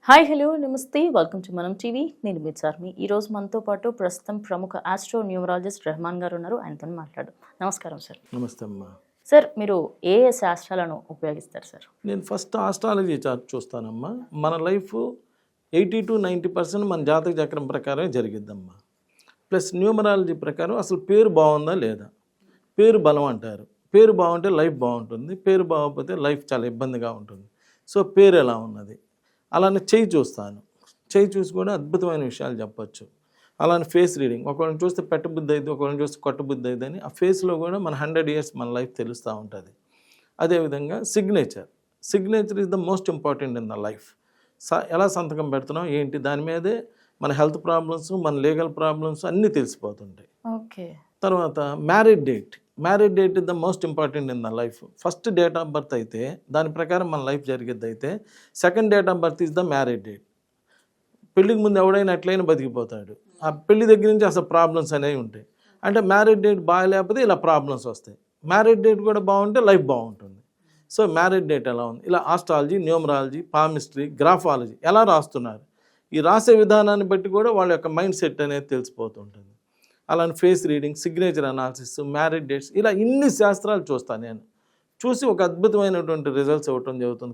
Hi hello నమస్తే welcome to మనం TV. నేను మీ చార్మి. ఈరోజు మనతో పాటు ప్రస్తుతం ప్రముఖ ఆస్ట్రో న్యూమరాలజిస్ట్ రెహమాన్ గారు ఉన్నారు. ఆయనతో మాట్లాడడం. నమస్కారం సార్. నమస్తే అమ్మా. సార్, మీరు ఏ ఏ శాస్త్రాలను ఉపయోగిస్తారు సార్? నేను ఫస్ట్ ఆస్ట్రాలజీ చార్ట్ చూస్తానమ్మా. మన లైఫ్ 80 to 90% మన జాతక చక్రం ప్రకారమే జరిగిద్దమ్మా. ప్లస్ న్యూమరాలజీ ప్రకారం అసలు పేరు బాగుందా లేదా, పేరు బలం అంటారు. పేరు బాగుంటే లైఫ్ బాగుంటుంది, పేరు బాగోకపోతే లైఫ్ చాలా ఇబ్బందిగా ఉంటుంది. సో పేరు ఎలా ఉన్నది, అలానే చెయ్యి చూస్తాను. చెయ్యి చూసి కూడా అద్భుతమైన విషయాలు చెప్పచ్చు. అలానే ఫేస్ రీడింగ్, ఒకరిని చూస్తే పెట్టబుద్ధి అయింది, ఒకరిని చూస్తే కొట్టబుద్ధి అయింది అని ఆ ఫేస్లో కూడా మన 100 years మన లైఫ్ తెలుస్తూ ఉంటుంది. అదేవిధంగా signature is the most important in the life. ఎలా సంతకం పెడుతున్నాం ఏంటి, దాని మీదే మన హెల్త్ ప్రాబ్లమ్స్, మన లీగల్ ప్రాబ్లమ్స్ అన్నీ తెలిసిపోతుంటాయి. ఓకే. తర్వాత marriage date is the most important in the life. First date of birth అయితే దాని ప్రకారం మన లైఫ్ జరిగేది అయితే, second date of birth is the marriage date. పెళ్ళికి ముందు ఎవడైనా ఎట్లయినా బతికిపోతాడు. ఆ పెళ్లి దగ్గర నుంచి అసలు ప్రాబ్లమ్స్ అనేవి ఉంటాయి. అంటే మ్యారేజ్ డేట్ బాగాలేకపోతే ఇలా ప్రాబ్లమ్స్ వస్తాయి. మ్యారేజ్ డేట్ కూడా బాగుంటే లైఫ్ బాగుంటుంది. సో మ్యారేజ్ డేట్ ఎలా ఉంది, ఇలా ఆస్ట్రాలజీ, న్యూమరాలజీ, పామిస్ట్రీ, గ్రాఫాలజీ ఎలా రాస్తున్నారు, ఈ రాసే విధానాన్ని బట్టి కూడా వాళ్ళ యొక్క మైండ్ సెట్ అనేది తెలిసిపోతుంటుంది. అలానే face reading, signature analysis, marriage dates, ఇలా ఇన్ని శాస్త్రాలు చూస్తాను. నేను చూసి ఒక అద్భుతమైనటువంటి రిజల్ట్స్ ఇవ్వటం జరుగుతుంది.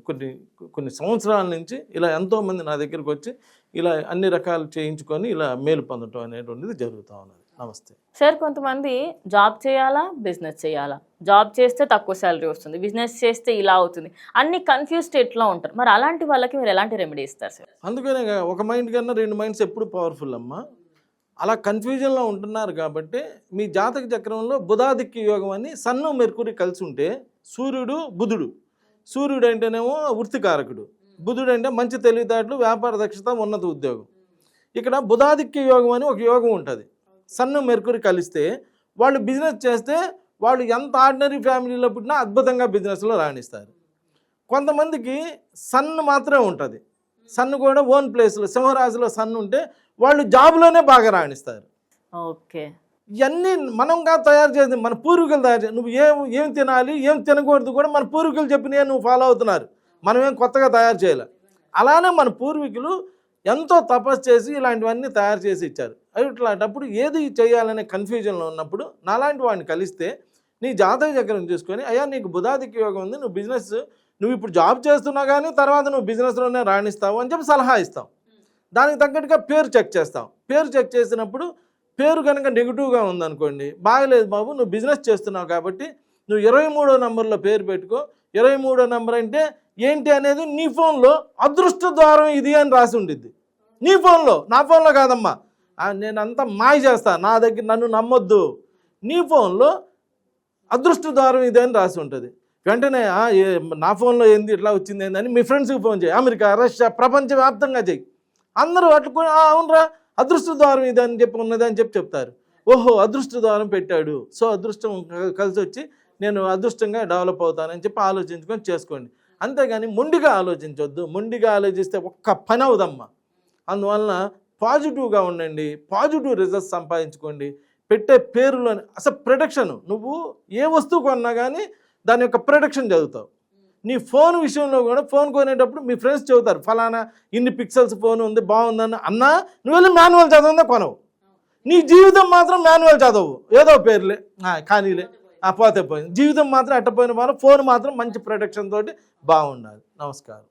కొన్ని సంవత్సరాల నుంచి ఇలా ఎంతోమంది నా దగ్గరికి వచ్చి ఇలా అన్ని రకాలు చేయించుకొని ఇలా మేలు పొందటం అనేటువంటిది జరుగుతూ ఉన్నది. నమస్తే సార్, కొంతమంది జాబ్ చేయాలా, బిజినెస్ చేయాలా, జాబ్ చేస్తే తక్కువ శాలరీ వస్తుంది, బిజినెస్ చేస్తే ఇలా అవుతుంది, అన్ని కన్ఫ్యూజ్ స్టేట్లో ఉంటారు. మరి అలాంటి వాళ్ళకి మీరు ఎలాంటి రెమెడీ ఇస్తారు సార్? అందుకనే ఒక మైండ్ కన్నా 2 మైండ్స్ ఎప్పుడు పవర్ఫుల్ అమ్మా. అలా కన్ఫ్యూజన్లో ఉంటున్నారు కాబట్టి మీ జాతక చక్రంలో బుధాదిక్య యోగం అని సన్ను మెర్కురీ కలిసి ఉంటే, సూర్యుడు బుధుడు, సూర్యుడు అంటేనేమో వృత్తికారకుడు, బుధుడు అంటే మంచి తెలివితేటలు, వ్యాపార దక్షత, ఉన్నత ఉద్యోగం. ఇక్కడ బుధాదిక్య యోగం అని ఒక యోగం ఉంటుంది. సన్ను మెర్కురీ కలిస్తే వాళ్ళు బిజినెస్ చేస్తే వాళ్ళు ఎంత ఆర్డినరీ ఫ్యామిలీలో పుట్టినా అద్భుతంగా బిజినెస్లో రాణిస్తారు. కొంతమందికి సన్ను మాత్రమే ఉంటుంది. సన్ను కూడా ఓన్ ప్లేస్లో సింహరాశిలో సన్ను ఉంటే వాళ్ళు జాబ్లోనే బాగా రాణిస్తారు. ఓకే. ఇవన్నీ మనంగా తయారు చేసి మన పూర్వీకులు తయారు చేసి, నువ్వు ఏం తినాలి ఏం తినకూడదు కూడా మన పూర్వీకులు చెప్పినవి నువ్వు ఫాలో అవుతున్నారు. మనమేం కొత్తగా తయారు చేయాలి. అలానే మన పూర్వీకులు ఎంతో తపస్సు చేసి ఇలాంటివన్నీ తయారు చేసి ఇచ్చారు. ఇట్లాంటప్పుడు ఏది చేయాలనే కన్ఫ్యూజన్లో ఉన్నప్పుడు నాలాంటి వాడిని కలిస్తే నీ జాతక చక్రం చూసుకొని, అయ్యా నీకు బుధాదిక్య యోగం ఉంది, నువ్వు బిజినెస్, నువ్వు ఇప్పుడు జాబ్ చేస్తున్నా కానీ తర్వాత నువ్వు బిజినెస్లోనే రాణిస్తావు అని చెప్పి సలహా ఇస్తాం. దానికి తగ్గట్టుగా పేరు చెక్ చేస్తాం. పేరు చెక్ చేసినప్పుడు పేరు కనుక నెగిటివ్గా ఉందనుకోండి, బాగలేదు బాబు, నువ్వు బిజినెస్ చేస్తున్నావు కాబట్టి నువ్వు 23వ నెంబర్లో పేరు పెట్టుకో. 23వ నెంబర్ అంటే ఏంటి అనేది నీ ఫోన్లో అదృష్ట ద్వారం ఇది అని రాసి ఉండిద్ది. నీ ఫోన్లో, నా ఫోన్లో కాదమ్మా, నేను అంతా మాయ చేస్తా, నా దగ్గర నన్ను నమ్మొద్దు. నీ ఫోన్లో అదృష్ట ద్వారం ఇది అని రాసి ఉంటుంది. వెంటనే నా ఫోన్లో ఏంది ఇట్లా వచ్చింది ఏందని మీ ఫ్రెండ్స్కి ఫోన్ చేయి, అమెరికా, రష్యా, ప్రపంచవ్యాప్తంగా చేయి. అందరూ అట్లా అవునరా అదృష్ట ద్వారం ఇది అని చెప్పి ఉన్నది అని చెప్పి చెప్తారు. ఓహో అదృష్ట ద్వారం పెట్టాడు, సో అదృష్టం కలిసి వచ్చి నేను అదృష్టంగా డెవలప్ అవుతానని చెప్పి ఆలోచించుకొని చేసుకోండి. అంతేగాని మొండిగా ఆలోచించవద్దు. మొండిగా ఆలోచిస్తే ఒక్క పని అవుదమ్మా. అందువలన పాజిటివ్గా ఉండండి, పాజిటివ్ రిజల్ట్స్ సంపాదించుకోండి. పెట్టే పేరులోని అసలు ప్రొడక్షన్, నువ్వు ఏ వస్తువు కొన్నా కానీ దాని యొక్క ప్రొడక్షన్ చదువుతావు. నీ ఫోన్ విషయంలో కూడా ఫోన్ కొనేటప్పుడు మీ ఫ్రెండ్స్ చెబుతారు, ఫలానా ఇన్ని పిక్సెల్స్ ఫోన్ ఉంది బాగుందని. అన్నా నువ్వు వెళ్ళి మాన్యువల్ చదవందే కొనవు. నీ జీవితం మాత్రం మాన్యువల్ చదవు, ఏదో పేర్లే కానీలే పోతే పోయింది. జీవితం మాత్రం అట్టపోయిన వాళ్ళు, ఫోన్ మాత్రం మంచి ప్రొటెక్షన్ తోటి బాగుండాలి. నమస్కారం.